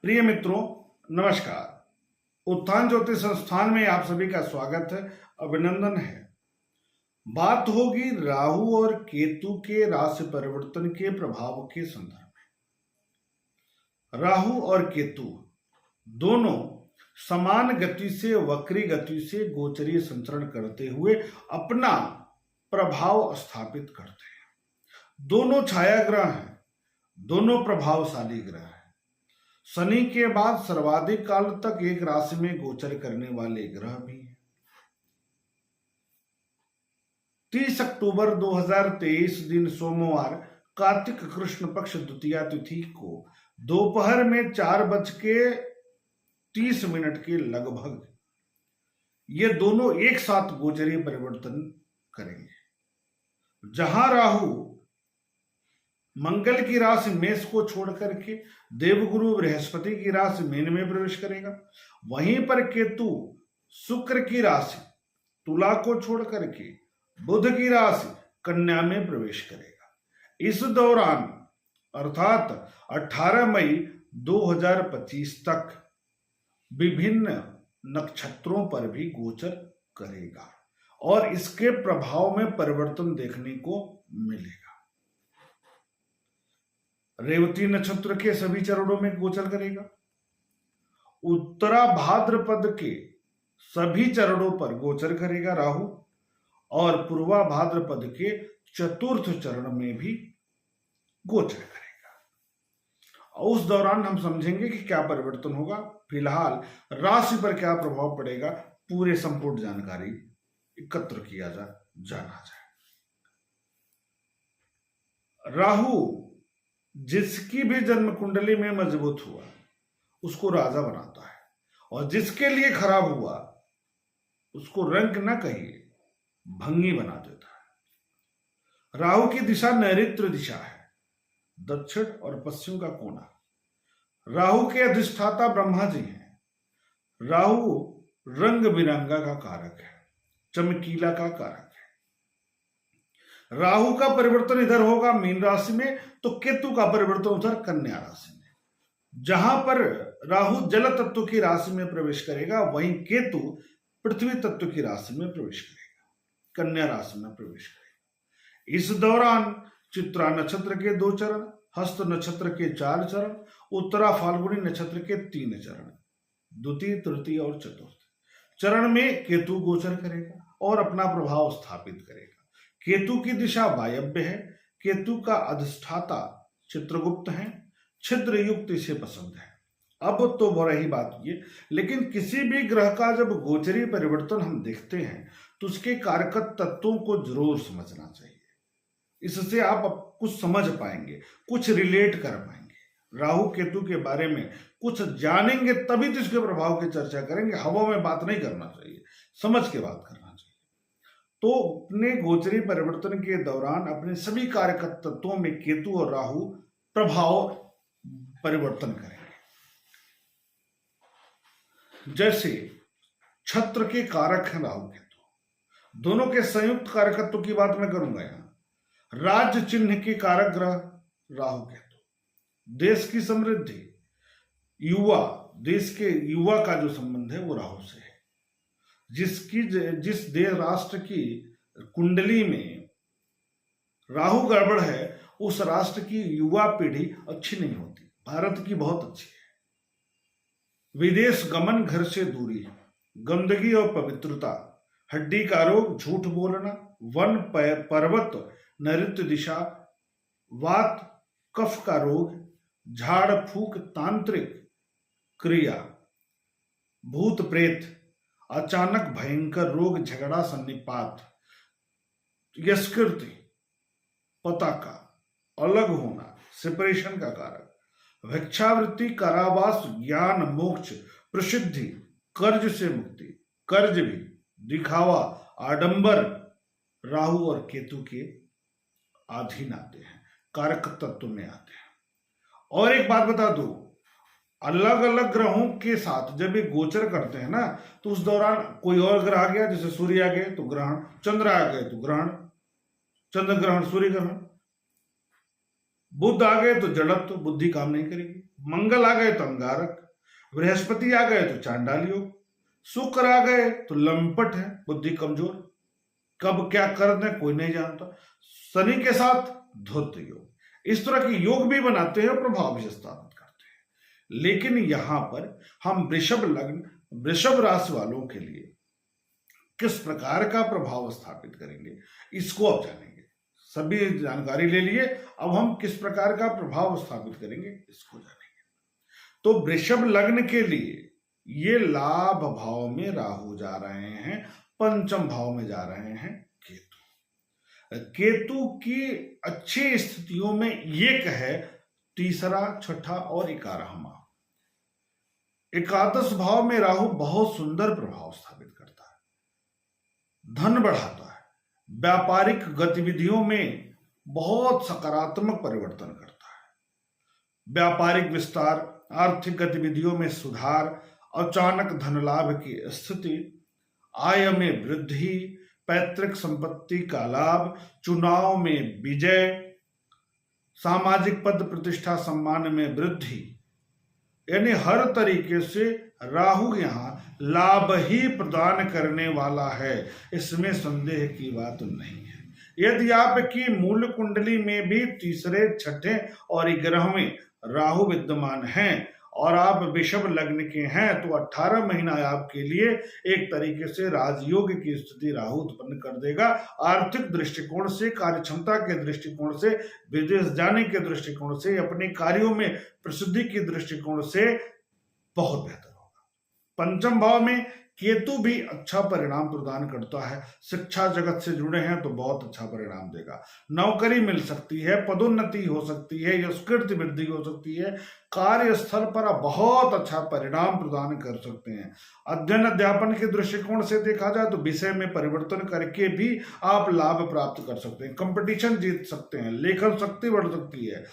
प्रिय मित्रों, नमस्कार। उत्थान ज्योतिष संस्थान में आप सभी का स्वागत है, अभिनंदन है। बात होगी राहु और केतु के राशि परिवर्तन के प्रभाव के संदर्भ में। राहु और केतु दोनों समान गति से वक्री गति से गोचरीय संचरण करते हुए अपना प्रभाव स्थापित करते हैं। दोनों छाया ग्रह हैं, दोनों प्रभावशाली ग्रह हैं। शनि के बाद सर्वाधिक काल तक एक राशि में गोचर करने वाले ग्रह भी हैं। 30 अक्टूबर 2023 दिन सोमवार कार्तिक कृष्ण पक्ष द्वितीया तिथि को दोपहर में 4:30 के लगभग ये दोनों एक साथ गोचरीय परिवर्तन करेंगे। जहां राहु मंगल की राशि मेष को छोड़ करके देवगुरु बृहस्पति की राशि मीन में प्रवेश करेगा, वहीं पर केतु शुक्र की राशि तुला को छोड़ करके बुध की राशि कन्या में प्रवेश करेगा। इस दौरान अर्थात 18 मई 2025 तक विभिन्न नक्षत्रों पर भी गोचर करेगा और इसके प्रभाव में परिवर्तन देखने को मिलेगा। रेवती नक्षत्र के सभी चरणों में गोचर करेगा। उत्तरा भाद्रपद के सभी चरणों पर गोचर करेगा राहु और पूर्वा भाद्रपद के चतुर्थ चरण में भी गोचर करेगा। उस दौरान हम समझेंगे कि क्या परिवर्तन होगा। फिलहाल राशि पर क्या प्रभाव पड़ेगा, पूरे संपूर्ण जानकारी एकत्र किया जाना जाए। राहु जिसकी भी जन्म कुंडली में मजबूत हुआ उसको राजा बनाता है और जिसके लिए खराब हुआ उसको रंक न कहिए भंगी बना देता है। राहु की दिशा नैऋत्य दिशा है, दक्षिण और पश्चिम का कोना। राहु के अधिष्ठाता ब्रह्मा जी हैं। राहु रंग बिरंगा का कारक है, चमकीला का कारक है। राहु का परिवर्तन इधर होगा मीन राशि में, तो केतु का परिवर्तन उधर कन्या राशि में। जहां पर राहु जल तत्व की राशि में प्रवेश करेगा, वहीं केतु पृथ्वी तत्व की राशि में प्रवेश करेगा, कन्या राशि में प्रवेश करेगा। इस दौरान चित्रा नक्षत्र के 2 चरण, हस्त नक्षत्र के 4 चरण, उत्तरा फाल्गुनी नक्षत्र के 3 चरण, द्वितीय तृतीय और चतुर्थ चरण में केतु गोचर करेगा और अपना प्रभाव स्थापित करेगा। केतु की दिशा वायव्य है। केतु का अधिष्ठाता चित्रगुप्त है, छिद्र युक्त इसे पसंद है। अब तो वो रही बात ये, लेकिन किसी भी ग्रह का जब गोचरीय परिवर्तन हम देखते हैं तो उसके कारक तत्वों को जरूर समझना चाहिए। इससे आप कुछ समझ पाएंगे, कुछ रिलेट कर पाएंगे। राहु केतु के बारे में कुछ जानेंगे तभी तो इसके प्रभाव की चर्चा करेंगे। हवा में बात नहीं करना चाहिए, समझ के बात करना चाहिए। तो अपने गोचरीय परिवर्तन के दौरान अपने सभी कारक तत्वों में केतु और राहु प्रभाव परिवर्तन करेंगे। जैसे छत्र के कारक हैं राहु केतु, दोनों के संयुक्त कारकत्व की बात मैं करूंगा। यहां राज्य चिन्ह के कारक ग्रह राहु केतु, देश की समृद्धि, युवा, देश के युवा का जो संबंध है वो राहु से है। जिस देश राष्ट्र की कुंडली में राहु गड़बड़ है, उस राष्ट्र की युवा पीढ़ी अच्छी नहीं होती। भारत की बहुत अच्छी है। विदेश गमन, घर से दूरी, गंदगी और पवित्रता, हड्डी का रोग, झूठ बोलना, वन पर्वत, नैऋत्य दिशा, वात कफ का रोग, झाड़ फूक, तांत्रिक क्रिया, भूत प्रेत, अचानक भयंकर रोग, झगड़ा, सन्निपात, यशकीर्ति, पताका, अलग होना, सेपरेशन का कारक, भिक्षावृत्ति, कारावास, ज्ञान, मोक्ष, प्रसिद्धि, कर्ज से मुक्ति, कर्ज भी, दिखावा, आडंबर राहु और केतु के अधीन आते हैं, कारक तत्व में आते हैं। और एक बात बता दूं, अलग अलग ग्रहों के साथ जब ये गोचर करते हैं ना, तो उस दौरान कोई और ग्रह आ गया, जैसे सूर्य आ गए तो ग्रहण, चंद्र आ गए तो ग्रहण, चंद्र ग्रहण, सूर्य ग्रहण, बुध आ गए तो जड़त्व, बुद्धि काम नहीं करेगी, मंगल आ गए तो अंगारक, बृहस्पति आ गए तो चांडाल योग, शुक्र आ गए तो लंपट है, बुद्धि कमजोर, कब क्या कर दें कोई नहीं जानता। शनि के साथ धूर्त योग, इस तरह के योग भी बनाते हैं और प्रभाव भी स्थापित करते हैं। लेकिन यहां पर हम वृषभ लग्न, वृषभ राशि वालों के लिए किस प्रकार का प्रभाव स्थापित करेंगे इसको अब जानेंगे। सभी जानकारी ले लिए, अब हम किस प्रकार का प्रभाव स्थापित करेंगे इसको जानेंगे। तो वृषभ लग्न के लिए ये लाभ भाव में राहु जा रहे हैं, पंचम भाव में जा रहे हैं केतु। केतु की अच्छी स्थितियों में एक है तीसरा, छठा और 11वां। एकादश भाव में राहु बहुत सुंदर प्रभाव स्थापित करता है, धन बढ़ाता है, व्यापारिक गतिविधियों में बहुत सकारात्मक परिवर्तन करता है, व्यापारिक विस्तार, आर्थिक गतिविधियों में सुधार, अचानक धन लाभ की स्थिति, आय में वृद्धि, पैतृक संपत्ति का लाभ, चुनाव में विजय, सामाजिक पद प्रतिष्ठा सम्मान में वृद्धि, यानी हर तरीके से राहु यहां लाभ ही प्रदान करने वाला है, इसमें संदेह की बात नहीं है। यदि आपकी मूल कुंडली में भी तीसरे, छठे और 11वें राहु विद्यमान हैं और आप वृषभ लग्न के हैं तो 18 महीना आपके लिए एक तरीके से राजयोग की स्थिति राहु उत्पन्न कर देगा। आर्थिक दृष्टिकोण से, कार्यक्षमता के दृष्टिकोण से, विदेश जाने के दृष्टिकोण से, अपने कार्यों में प्रसिद्धि के दृष्टिकोण से बहुत बेहतर होगा। पंचम भाव में केतु भी अच्छा परिणाम प्रदान करता है, शिक्षा जगत से जुड़े हैं तो बहुत अच्छा परिणाम देगा, नौकरी मिल सकती है, पदोन्नति हो सकती है, यशकीर्ति वृद्धि हो सकती है, कार्यस्थल पर आप बहुत अच्छा परिणाम प्रदान कर सकते हैं। अध्ययन अध्यापन के दृष्टिकोण से देखा जाए तो विषय में परिवर्तन करके भी आप लाभ प्राप्त कर सकते हैं, कंपटीशन जीत सकते हैं, लेखन शक्ति बढ़ सकती है,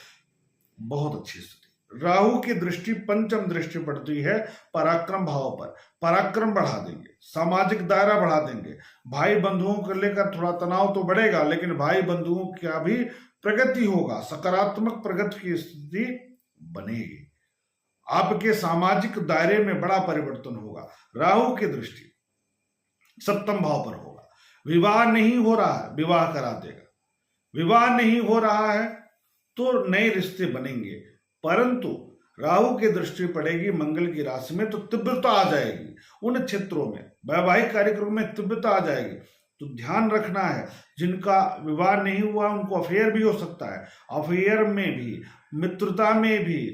बहुत अच्छी स्थिति। राहु की दृष्टि पंचम दृष्टि पड़ती है पराक्रम भाव पर, पराक्रम बढ़ा देंगे, सामाजिक दायरा बढ़ा देंगे, भाई बंधुओं को लेकर थोड़ा तनाव तो बढ़ेगा लेकिन भाई बंधुओं का भी प्रगति होगा, सकारात्मक प्रगति की स्थिति बनेगी, आपके सामाजिक दायरे में बड़ा परिवर्तन होगा। राहु की दृष्टि सप्तम भाव पर होगा, विवाह नहीं हो रहा है विवाह करा देगा, विवाह नहीं हो रहा है तो नए रिश्ते बनेंगे, परंतु राहु की दृष्टि पड़ेगी मंगल की राशि में तो तीव्रता आ जाएगी, उन क्षेत्रों में वैवाहिक कार्यक्रम में तीव्रता आ जाएगी। तो ध्यान रखना है, जिनका विवाह नहीं हुआ उनको अफेयर भी हो सकता है, अफेयर में भी, मित्रता में भी,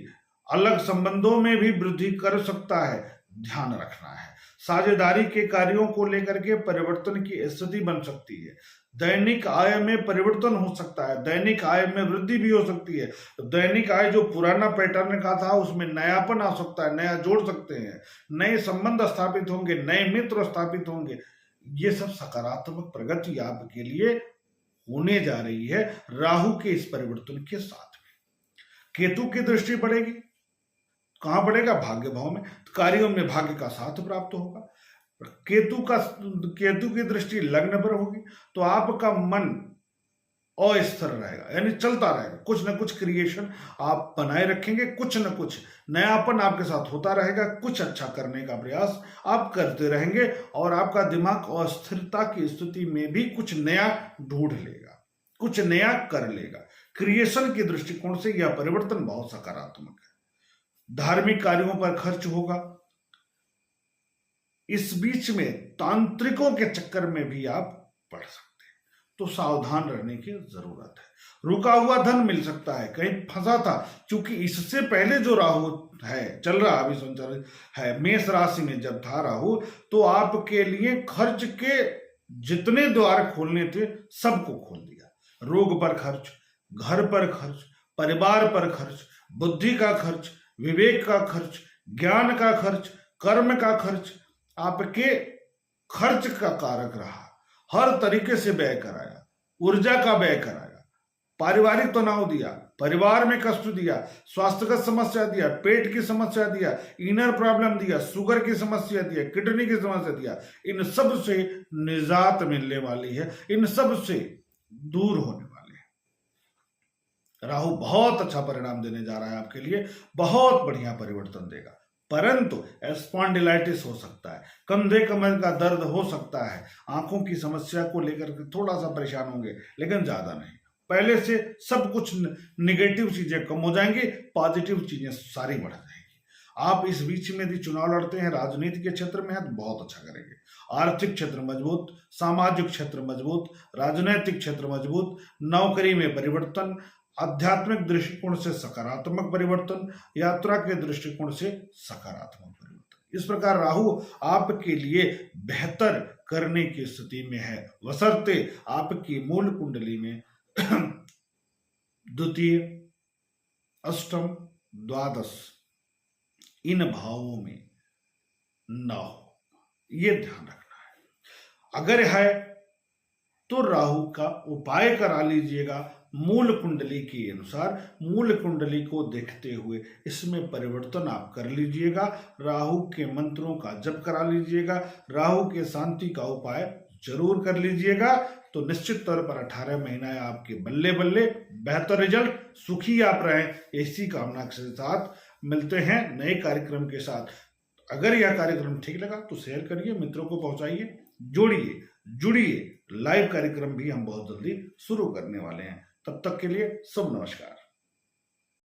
अलग संबंधों में भी वृद्धि कर सकता है, ध्यान रखना है। साझेदारी के कार्यों को लेकर के परिवर्तन की स्थिति बन सकती है, दैनिक आय में परिवर्तन हो सकता है, दैनिक आय में वृद्धि भी हो सकती है, दैनिक आय जो पुराना पैटर्न का था उसमें नयापन आ सकता है, नया जोड़ सकते हैं, नए संबंध स्थापित होंगे, नए मित्र स्थापित होंगे, ये सब सकारात्मक प्रगति आपके लिए होने जा रही है राहु के इस परिवर्तन के साथ में। केतु की दृष्टि पड़ेगी, कहां पड़ेगा? भाग्य भाव में, कार्यों में भाग्य का साथ प्राप्त होगा। केतु की दृष्टि लग्न पर होगी तो आपका मन अस्थिर रहेगा, यानी चलता रहेगा, कुछ ना कुछ क्रिएशन आप बनाए रखेंगे, कुछ ना कुछ नयापन आपके साथ होता रहेगा, कुछ अच्छा करने का प्रयास आप करते रहेंगे और आपका दिमाग अस्थिरता की स्थिति में भी कुछ नया ढूंढ लेगा, कुछ नया कर लेगा। क्रिएशन के दृष्टिकोण से यह परिवर्तन बहुत सकारात्मक है। धार्मिक कार्यों पर खर्च होगा, इस बीच में तांत्रिकों के चक्कर में भी आप पड़ सकते हैं, तो सावधान रहने की जरूरत है। रुका हुआ धन मिल सकता है, कहीं फंसा था, क्योंकि इससे पहले जो राहु है चल रहा अभी संचालित है मेष राशि में जब था राहु, तो आपके लिए खर्च के जितने द्वार खोलने थे सबको खोल दिया। रोग पर खर्च, घर पर खर्च, परिवार पर खर्च, बुद्धि का खर्च, विवेक का खर्च, ज्ञान का खर्च, कर्म का खर्च आपके खर्च का कारक रहा, हर तरीके से व्यय कराया, ऊर्जा का व्यय कराया, पारिवारिक तनाव दिया, परिवार में कष्ट दिया, स्वास्थ्यगत समस्या दिया, पेट की समस्या दिया, इनर प्रॉब्लम दिया, शुगर की समस्या दिया, किडनी की समस्या दिया। इन सब से निजात मिलने वाली है, इन सब से दूर होने वाले हैं। राहु बहुत अच्छा परिणाम देने जा रहा है आपके लिए, बहुत बढ़िया परिवर्तन देगा। परंतु स्पॉन्डिलाइटिस हो सकता है, कंधे कमर का दर्द हो सकता है, आंखों की समस्या को लेकर के थोड़ा सा परेशान होंगे, लेकिन ज्यादा नहीं। पहले से सब कुछ निगेटिव चीजें कम हो जाएंगी, पॉजिटिव चीजें सारी बढ़ जाएंगी। आप इस बीच में यदि चुनाव लड़ते हैं, राजनीति के क्षेत्र में है, तो बहुत अच्छा करेंगे। आर्थिक क्षेत्र मजबूत, सामाजिक क्षेत्र मजबूत, राजनीतिक क्षेत्र मजबूत, नौकरी में परिवर्तन, आध्यात्मिक दृष्टिकोण से सकारात्मक परिवर्तन, यात्रा के दृष्टिकोण से सकारात्मक परिवर्तन। इस प्रकार राहु आपके लिए बेहतर करने की स्थिति में है, बशर्ते आपकी मूल कुंडली में द्वितीय, अष्टम, द्वादश इन भावों में न हो, ये ध्यान रखना है। अगर है तो राहु का उपाय करा लीजिएगा मूल कुंडली के अनुसार, मूल कुंडली को देखते हुए इसमें परिवर्तन आप कर लीजिएगा। राहु के मंत्रों का जप करा लीजिएगा, राहु के शांति का उपाय जरूर कर लीजिएगा, तो निश्चित तौर पर 18 महीना आपके बल्ले बल्ले बेहतर रिजल्ट, सुखी आप रहें, ऐसी कामना के साथ मिलते हैं नए कार्यक्रम के साथ। अगर यह कार्यक्रम ठीक लगा तो शेयर करिए, मित्रों को पहुंचाइए, जोड़िए, जुड़िए। लाइव कार्यक्रम भी हम बहुत जल्दी शुरू करने वाले हैं। तब तक के लिए शुभ नमस्कार।